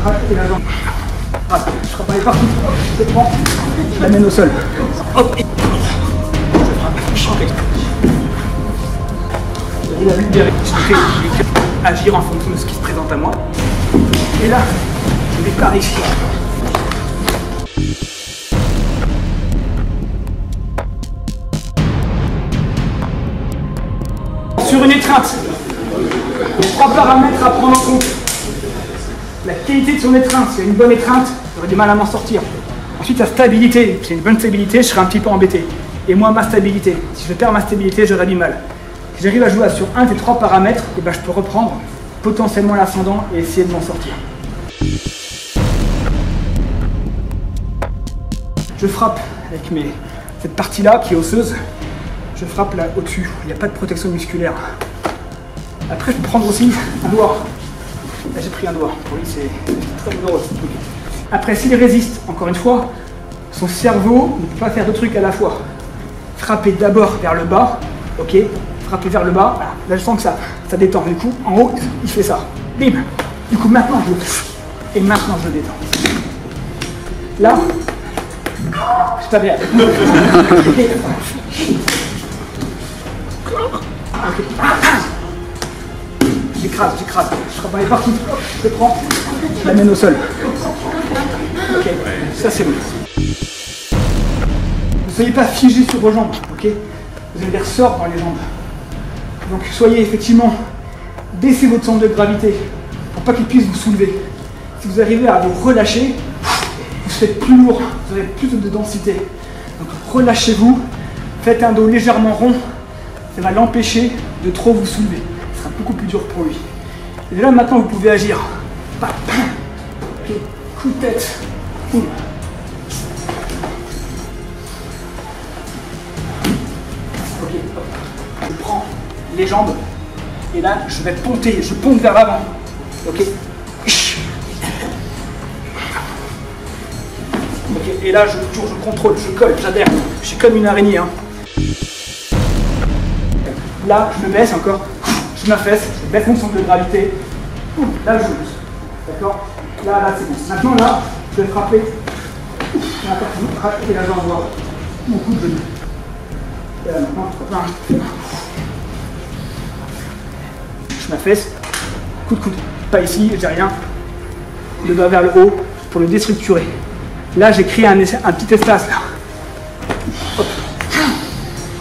frappe et la jambe. Je frappe les partout. Je prends, je l'amène au sol. Hop, et je frappe. Il a libéré. Je peux agir en fonction de ce qui se présente à moi. Et là, je vais par ici. Sur une étreinte, il y a 3 paramètres à prendre en compte. La qualité de son étreinte, s'il y a une bonne étreinte, j'aurais du mal à m'en sortir. Ensuite, la stabilité, si j'ai une bonne stabilité, je serai un petit peu embêté. Et moi, ma stabilité, si je perds ma stabilité, j'aurai du mal. Si j'arrive à jouer sur un des 3 paramètres, et ben, je peux reprendre potentiellement l'ascendant et essayer de m'en sortir. Je frappe avec cette partie-là qui est osseuse. Je frappe là au-dessus, il n'y a pas de protection musculaire. Après, je peux prendre aussi un doigt. Là, j'ai pris un doigt. Pour lui, c'est très douloureux. Après, s'il résiste, encore une fois, son cerveau ne peut pas faire 2 trucs à la fois. Frapper d'abord vers le bas, ok. Frapper vers le bas, voilà. Là, je sens que ça détend. Du coup, en haut, il fait ça. Bim. Du coup, maintenant, je le touche. Et maintenant, je le détends. Là, c'est pas bien. Okay. J'écrase, je travaille partout, je le prends, je l'amène au sol. Ok, ça c'est bon. Ne soyez pas figé sur vos jambes, ok. Vous avez des ressorts dans les jambes. Donc soyez effectivement, baissez votre centre de gravité pour pas qu'il puisse vous soulever. Si vous arrivez à vous relâcher, vous faites plus lourd, vous aurez plus de densité. Donc relâchez-vous, faites un dos légèrement rond. Ça va l'empêcher de trop vous soulever. Ce sera beaucoup plus dur pour lui. Et là, maintenant, vous pouvez agir. Okay. Coup de tête. Boum. Ok. Je prends les jambes. Et là, je vais ponter. Je ponte vers l'avant. Ok. Ok. Et là, je contrôle, je colle, j'adhère. Je suis comme une araignée. Hein. Là, je me baisse encore, je m'affaisse, je baisse mon centre de gravité. Là, je bouge. D'accord? Là, c'est bon. Maintenant, là, je vais frapper. Et là, j'envoie mon coup de genou. Et là, maintenant, je m'affaisse. Coup de coude. Pas ici, j'ai rien. Le doigt vers le haut pour le déstructurer. Là, j'ai créé un petit espace. Là. Hop.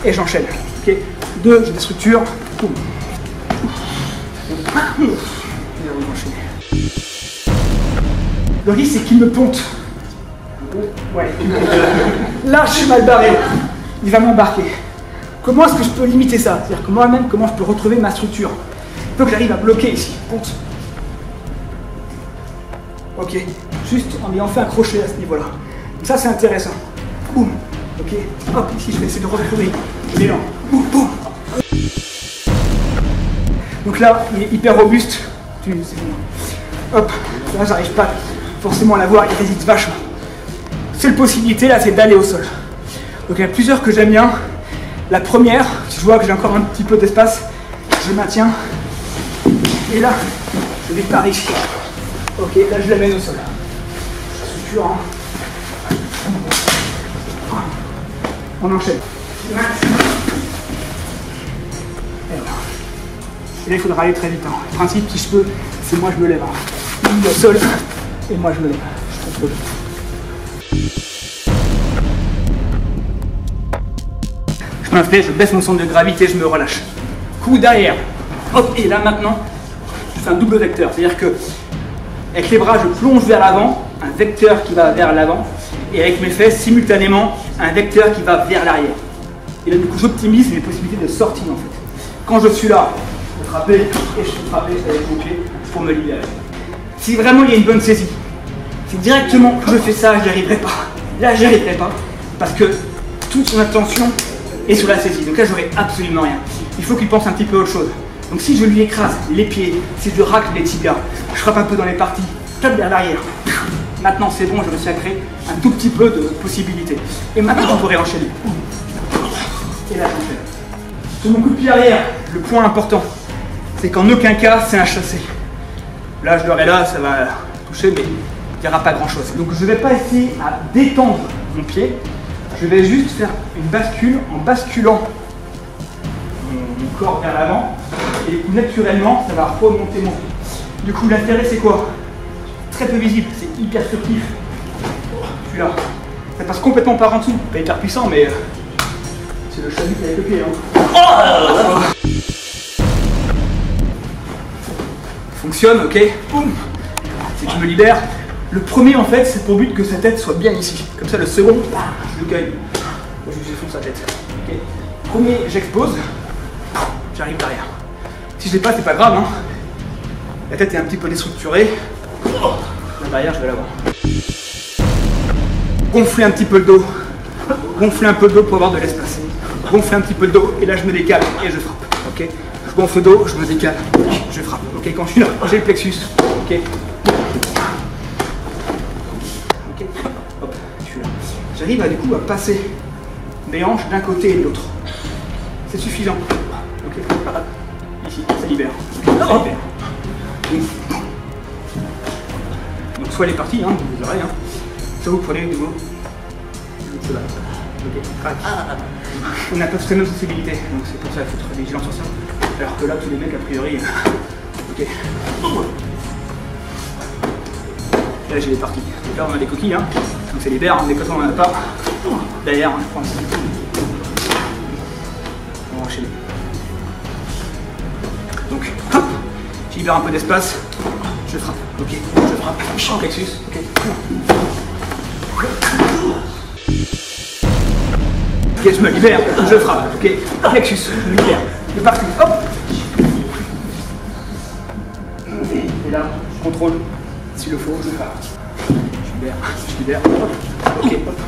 Et j'enchaîne. Okay. 2, je déstructure. Boum. Le risque, c'est qu'il me ponte. Ouais. Là, je suis mal barré. Il va m'embarquer. Comment est-ce que je peux limiter ça? C'est-à-dire que moi-même, comment je peux retrouver ma structure? Il faut que j'arrive à bloquer ici. Ponte. Ok. Juste en ayant fait un crochet à ce niveau-là. Ça, c'est intéressant. Boum. Ok. Hop, ici, je vais essayer de retrouver l'élan. Boum, boum. Donc là, il est hyper robuste. C'est bon. Hop, là, j'arrive pas forcément à l'avoir, il résiste vachement. Seule possibilité, là, c'est d'aller au sol. Donc il y en a plusieurs que j'aime bien. La première, si je vois que j'ai encore un petit peu d'espace, je maintiens. Et là, je vais par ici. Ok, là, je l'amène au sol. Structure, hein. On enchaîne. Et là, il faudra aller très vite. Hein. Le principe, si je peux, c'est moi je me lève. Hein. Le sol, et moi je me lève. Je contrôle. Je m'inflige, je baisse mon centre de gravité, je me relâche. Coup derrière. Hop, et là maintenant, je fais un double vecteur. C'est-à-dire que, avec les bras, je plonge vers l'avant, un vecteur qui va vers l'avant, et avec mes fesses, simultanément, un vecteur qui va vers l'arrière. Et là, du coup, j'optimise mes possibilités de sortie en fait. Quand je suis là, je peux frapper, et je peux frapper avec mon pied pour me libérer. Si vraiment il y a une bonne saisie, si directement je fais ça, je n'y arriverai pas. Là, je n'y arriverai pas, parce que toute son attention est sur la saisie. Donc là, j'aurai absolument rien. Il faut qu'il pense un petit peu à autre chose. Donc si je lui écrase les pieds, si je racle les tibias, je frappe un peu dans les parties, tape vers l'arrière. Maintenant, c'est bon, je me suis créé un tout petit peu de possibilités. Et maintenant, on pourrait enchaîner. Et là, j'enchaîne. Sur mon coup de pied arrière, le point important, c'est qu'en aucun cas, c'est un chassé. Là, je l'aurai là, ça va toucher, mais il n'y aura pas grand chose. Donc je ne vais pas essayer à détendre mon pied, je vais juste faire une bascule en basculant mon corps vers l'avant, et naturellement ça va remonter mon pied. Du coup l'intérêt c'est quoi? Très peu visible, c'est hyper furtif. Je suis là. Ça passe complètement par en dessous, pas hyper puissant, mais c'est le chalut avec le pied. Hein. Fonctionne, ok. Boum. C'est que je me libère. Le premier en fait, c'est pour but que sa tête soit bien ici. Comme ça, le second, je le gagne. Je fonce sa tête. Okay. Premier, j'expose. J'arrive derrière. Si je l'ai pas, c'est pas grave. Hein. La tête est un petit peu déstructurée. La barrière, je vais l'avoir. Gonfler un petit peu le dos. Gonfler un peu le dos pour avoir de l'espace. Gonfler un petit peu le dos et là je me décale et je frappe. Ok. Je gonfle le dos, je me décale, je frappe. Ok. Quand je suis là, j'ai le plexus. Ok. Ok. Hop, je suis là. J'arrive à du coup à passer mes hanches d'un côté et de l'autre. C'est suffisant. Ok. Ici, ça libère. Ça libère. Donc soit elle est partie, hein, vous aurez, hein. Soit vous prenez le nouveau. Ok, crac. On n'a pas tous la même sensibilité, donc c'est pour ça qu'il faut être vigilant sur ça. Alors que là, tous les mecs, a priori. Ok. Là, j'ai les parties. Donc là, on a des coquilles, hein. Donc c'est libère, mais quand on n'en a pas, derrière, je prends ici. On va enchaîner. Donc, hop, je libère un peu d'espace, je frappe. Ok, je frappe. En plexus. Ok. Ok, je me libère, je frappe. Ok, plexus, je me libère. De partout, hop. Et là, je contrôle. S'il le faut, je frappe. Je libère, hop. Ok, hop.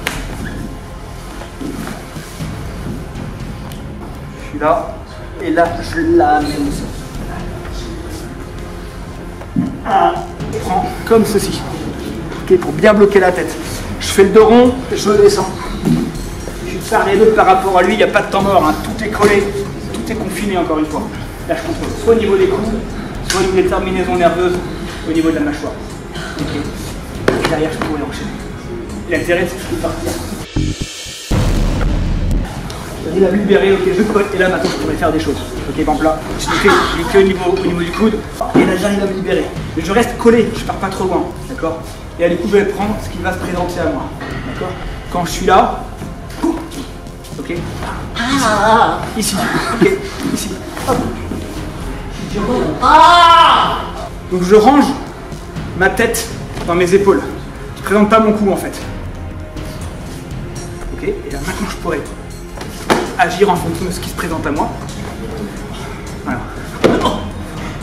Je suis là. Et là, je l'amène au sol. Je prends comme ceci. Ok, pour bien bloquer la tête. Je fais le dos rond, je descends. Je suis paré par rapport à lui, il n'y a pas de temps mort, hein. Tout est collé, tout est confiné encore une fois. Là je contrôle, soit au niveau des coudes, soit au niveau des terminaisons nerveuses, au niveau de la mâchoire. Okay. Derrière je pourrais enchaîner. L'intérêt c'est que je peux partir. Il a libéré, ok, je colle, et là maintenant je pourrais faire des choses. Ok, par exemple là, je fais que au niveau du coude, et là j'arrive à me libérer. Mais je reste collé, je pars pas trop loin, d'accord? Et là du coup je vais prendre ce qui va se présenter à moi, d'accord? Quand je suis là, ok, ici, ok, ici, hop. Donc je range ma tête dans mes épaules. Je présente pas mon cou en fait. Ok, et là maintenant je pourrais agir en fonction de ce qui se présente à moi. Voilà.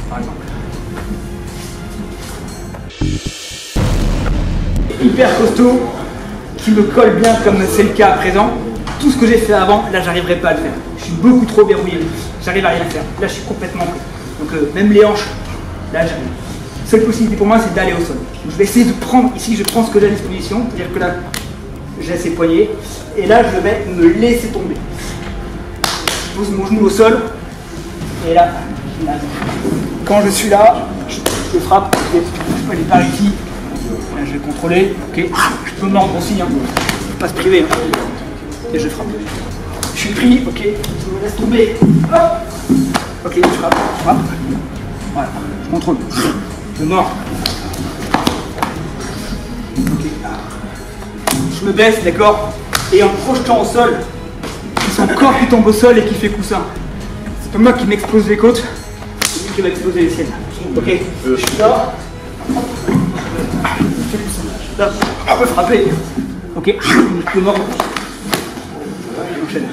Par exemple. Hyper costaud, qui me colle bien comme c'est le cas à présent. Tout ce que j'ai fait avant, là j'arriverai pas à le faire. Je suis beaucoup trop verrouillé, j'arrive à rien faire. Là je suis complètement pris. Donc même les hanches, là j'arrive. La seule possibilité pour moi c'est d'aller au sol. Donc, je vais essayer de prendre, ici je prends ce que j'ai à disposition, c'est-à-dire que là j'ai ces poignets, et là je vais me laisser tomber. Je pose mon genou au sol, et là, quand je suis là, je frappe, je peux aller par ici, là je vais contrôler, ok, je peux mordre aussi, hein. Je ne peux pas se priver, hein. Et je frappe. Je suis pris, ok, je me laisse tomber, hop, ok, je frappe, voilà, je contrôle, je mords, ok, je me baisse, d'accord, et en projetant au sol, c'est son corps qui tombe au sol et qui fait coussin. C'est pas moi qui m'explose les côtes, c'est lui qui va exploser les siennes. Ok, je suis là. Là, on peut frapper. Ok, je peux mordre. J'enchaîne.